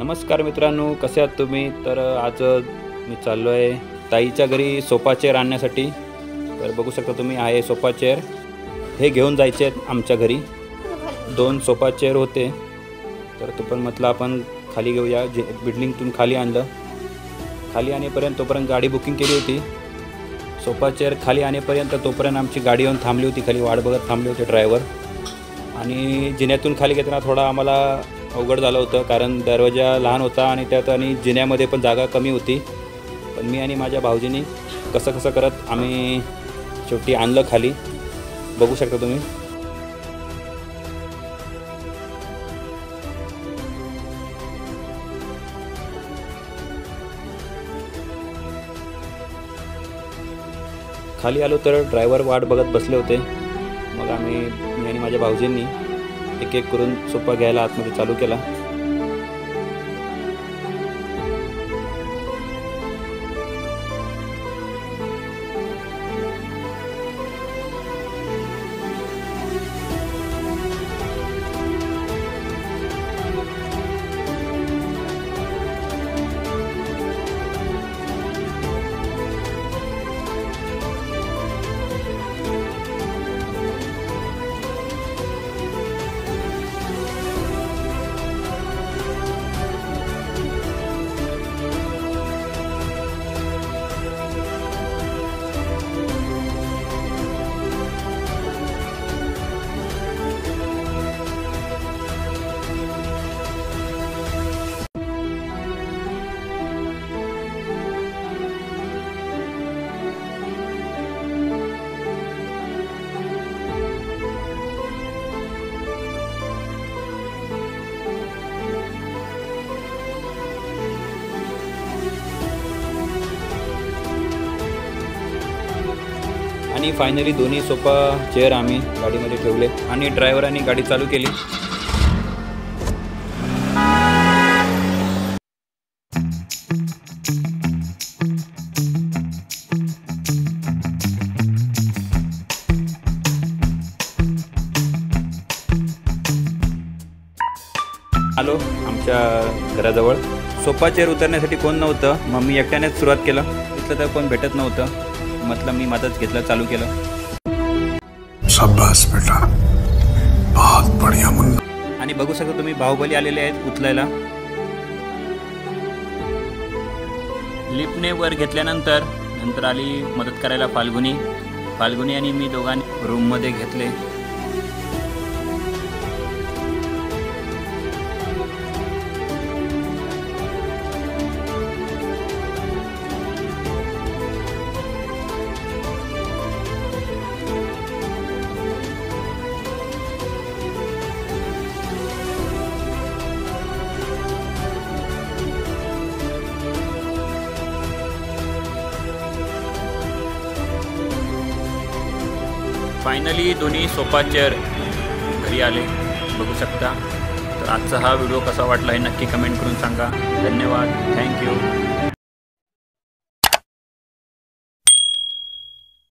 नमस्कार मित्रांनो, कसे आहात तुम्ही? तर आज मी चाललो आहे ताईच्या घरी सोफा चेअर आणण्यासाठी। तर बघू शकता तुम्ही आहे सोफा चेअर, हे घेऊन जायचे आहेत आमच्या घरी। 2 सोफा चेअर होते, तर तो पण म्हटलं आपण खाली घेऊया। बिल्डिंगतून खाली आणलं। खाली आणेपर्यंत तोपर्यंत गाडी बुकिंग केली होती। सोफा चेअर खाली आणेपर्यंत तोपर्यंत आमची गाडी येऊन थांबली होती, खाली वाट बघत थांबले होते ड्रायव्हर। आणि जिन्यातून खाली घेताना थोडा आम्हाला अवघड झालं होतं, कारण दरवाजा लहान होता आणि त्यात आणि जिन्यामध्ये पण जागा कमी होती। पण मी आणि माझ्या भाऊजींनी कसं करत आम्ही शेवटी आणलं खाली। बघू शकता तुम्ही। खाली आलो तर ड्रायव्हर वाट बघत बसले होते। मग मी आणि माझ्या भाऊजींनी एक एक करून सोफा घ्यायला आतमध्ये चालू केला। आणि फायनली दोन्ही सोफा चेअर आम्ही गाडीमध्ये ठेवले आणि ड्रायव्हरांनी गाडी चालू केली। आलो आमच्या घराजवळ। सोफा चेअर उतरण्यासाठी कोण नव्हतं, मग मी एकट्यानेच सुरुवात केलं। इथलं तर कोण भेटत नव्हतं, मतलब मी मदत घेतलं, चालू केलं। शाबाश बेटा, बहुत बढ़िया मुन्ना। आणि बघू शकता तुम्ही बाहुबली आलेले आहेत उचलायला। लिफ्टने वर घेतल्यानंतर नंतर आली मदत करायला फाल्गुनी आणि मी दोघांनी रूममध्ये घेतले। फायनली दोन्ही सोफा चेअर घरी आले, बघू शकता। तर आजचा हा व्हिडिओ कसा वाटला हे नक्की कमेंट करून सांगा। धन्यवाद, थँक्यू।